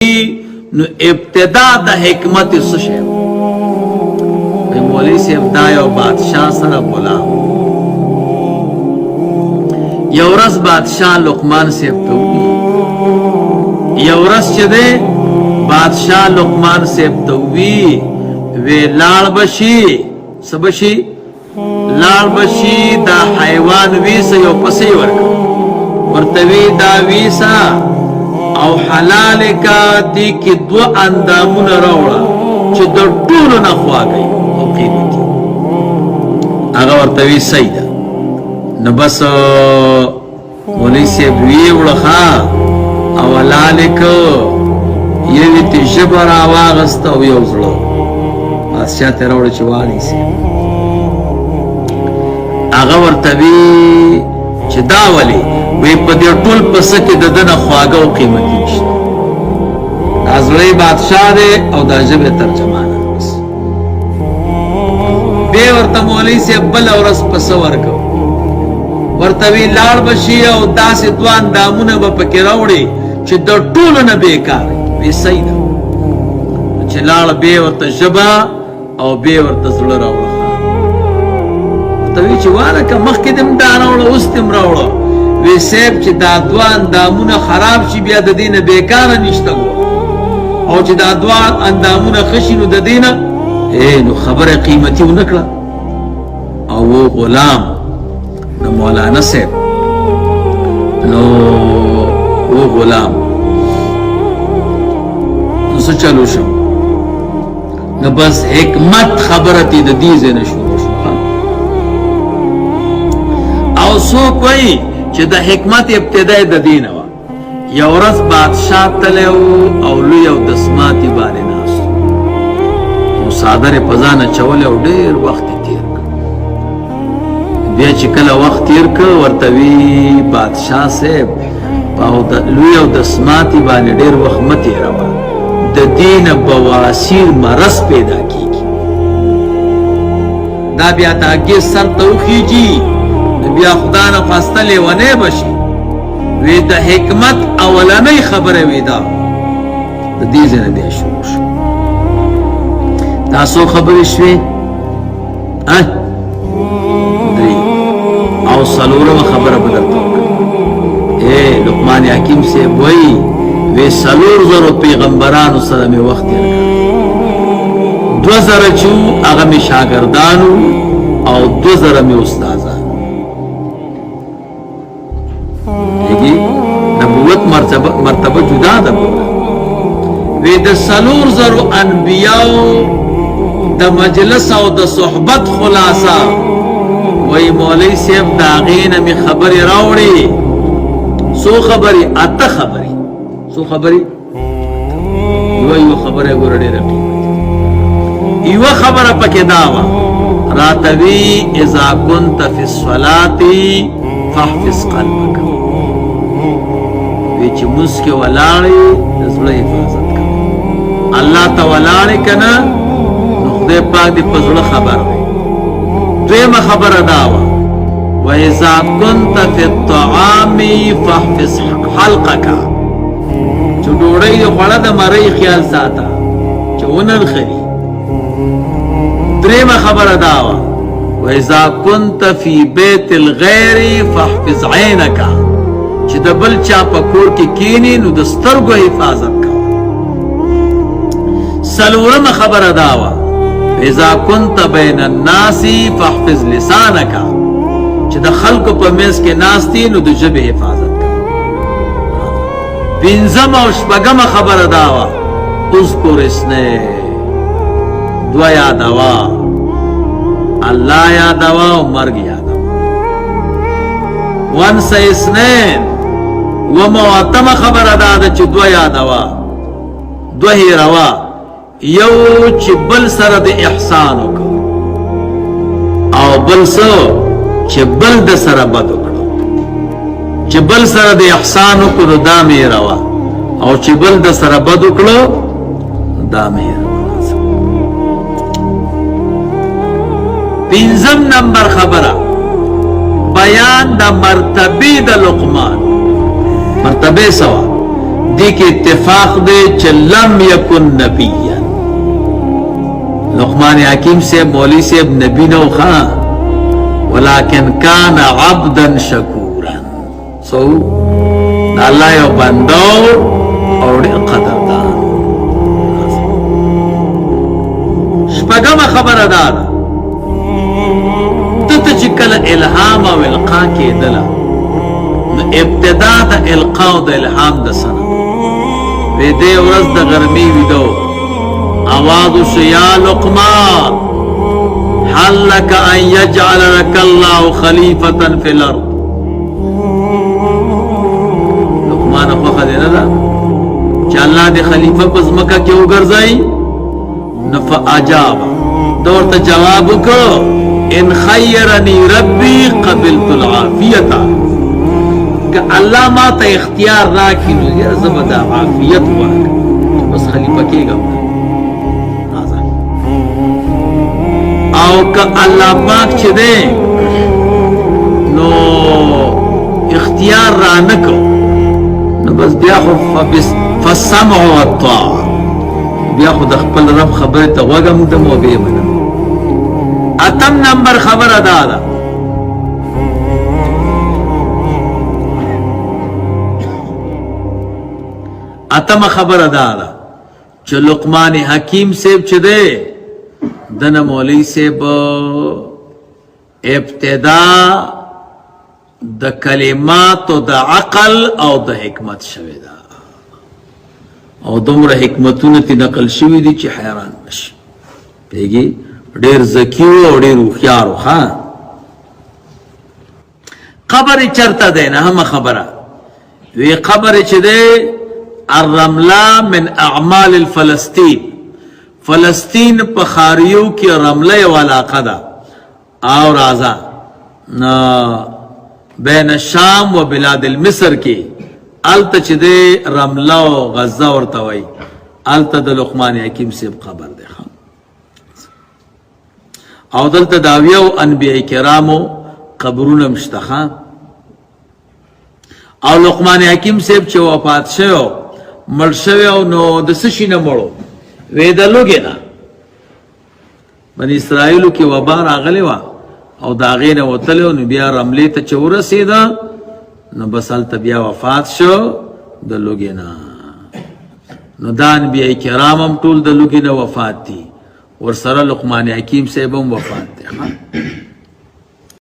نو ابتدا د حکمت څه شی مولوی صاحب دا یو بادشاہ سره بولا یو ورځ بادشاہ لقمان صاحب ته یو ورځ چې ده بادشاہ لقمان صاحب ته وی لاړ بشي سبشي لاړ بشي دا حیوان ویسه یو پسې ورتوی دا ویسا او حلال کا دی کی دو اندامون روڑا چه در طول نخواگئی او قیمتی اگا ورطوی سیده نبس مولی سیبوی وڑخا او حلال کا یوی تی جبر آواغستا او یوزلو بادشاہ تی روڑا چه والی سی اگا ورطوی چه داولی وی پا دیر طول پسکی ددن خواگا و قیمتی نشتا ازولی بادشاہ دے او دا جب ترجمانا بس بے ورطا مولی سے بل اور اس پسور کو ورطوی لار بشی او دا سی دوان دامون با پکی روڑی چی در طول نبیکاری وی سیدہ چی لار بے ورطا جبا او بے ورطا زل روڑا ورطوی چی وانا که مخی دم دانا وڑا اس دم روڑا وی سیب چی دا دوان دامون خراب چی بیا دا دین بیکار نشتا گو او چی دا دوان اندامون خشینو دا دین نو خبر قیمتی و نکلا او وہ غلام نو مولانا سیب نو وہ غلام نو سو چلو شو نو بس حکمت خبرتی دا دیزے نشو او سو کوئی چه دا حکمت ابتدائی دا دین وا یو ورځ بادشاہ تلیو او لوی او دسماتی بانی ناستو نو صادر پزان چولی او دیر وقت تیر که بیا چه کل وقت تیر که ورطوی بادشاہ سیب لوی او دسماتی بانی دیر وقت متی روا دا دین بواسیر مرس پیدا کی دا بیا تاگی سر توخی جی بیا خدا نه خواسته لیونی بشي وی د حکمت اولنۍ خبره وی دا د دې ځای بیا شروع شو تاسو خبرې شوې او څلورمه خبره به درته وکړم لقمان حکیم صاحب وایي وی 4,000 پیغمبرانو سره مې وخت تېر کړی 2,000 چې هغه مې شاګردانو او 2,000 مې استادان نبوت مرتبه جدا ده وی د 4,000 انبیاء د مجلس او د صحبت خلاصه وی مولی صاحب دا غینه می خبری راوړي سو خبری اته خبری سو خبری یو خبره ګورډه رقیب یو خبره پکې دا وا راتوی اذا كنت في الصلاه فاحفظ قلبك وی چې مسکه ولاړی د زړه حفاظت کوي الله ته ولاړی کنه نو خدای پاک دې په زړه خبر دی دویمه خبره دا وا واذا كنت في الطعام فاحفظ حلقك چې ډوړی خوړه د مړی خیال ساته چې ونن خري دریمه خبره دا وا واذا كنت في بيت الغير فاحفظ عينك چې د بل چا په کور کې کینی نو د سترګو حفاظت کوه څلورمه خبره دا وه اذا كنت بین الناس فاحفظ لسانک چې د خلکو په منځ کې ناستې نو د ژبې حفاظت کوه پنځمه او شپږمه خبره دا وه اذکر اثنین دوه یادوه الله یادوه او مرګ یادوه وانسه اثنین ومواتمه خبره دا ده چې دوه یادوه دوه هیروه یو چې بل سره د احسان وکړو او بل څه چې بل د سره بد وکړو چې بل سره د احسان وکړو دا مې هیروه او چې بل د سره بد وکړو دا مې هیروه پنځم نمبر خبره بیان د مرتبه د لقمان مرتبه سوا دی کې اتفاق دے چې لم یکن نبیا. لقمان حکیم سے مولوی سے نبی نو خان ولیکن کان عبدا شکورا. سو اللہ یو بندو اور قدردان. شپږم خبره ده ته چې کله الهام او القا کېدله نو ابتدا د القا او د الهام د سنه وې دې ورځ د غرمې ویدو آواز وشو یا لقمان هل لك ان يجعل لك الله خلیفة فی الارض. لقمان خو خدای نه ده چې الله دې خلیفہ په ځمکه کې وګرځي. فاجاب دور ته جواب وکړو ان خيرني ربي قبلت العافيه. کہ اللہ ما ته اختیار راکړي نو یې زبدا عافیت ورک بس خلیفہ کېږم. او که الله پاک چې دې نو اختیار را نکو نو بس بیا خو فالسمع والطاعه بیا خو د خپل رب خبره ته وګم د مو به منم. اتم نمبر خبر ادا ده اتم خبر ادا ده چې لقمان حکیم صاحب چې ده دنه مولوی صاحب ابتدا د کلمات او د عقل او د حکمت شوی ده او دومره حکمتونه تی نقل شوی دي چې حیران نشي. پیږي ډېر ذکی او ډېر هوښیار ها. قبر چرته ده نه هم خبره وی قبر چې ده الرمله من اعمال الفلسطین. فلسطین په خاریو کې رمله یو علاقه ده او رازا بین الشام و بلاد المصر کې الته چې د رمله او غزه ورته وای الته د لقمان حکیم صاحب قبر ده. او دلته داویه او انبیاء کرامو قبرونه مشتخه. او لقمان حکیم صاحب چې وفات شوی مړ شوی او نو د څه شي نه مړو وې د لوګې نه بني اسرائیلو کې وبا راغلی وه او د هغې نه وتلی نو بیا رملې ته چې ورسېده نو بس هلته بیا وفات شو د لوګې نه. نو دا انبیاء کرام هم ټول د لوګې نه وفات دي ورسره لقمان حکیم صاحب هم وفات دی.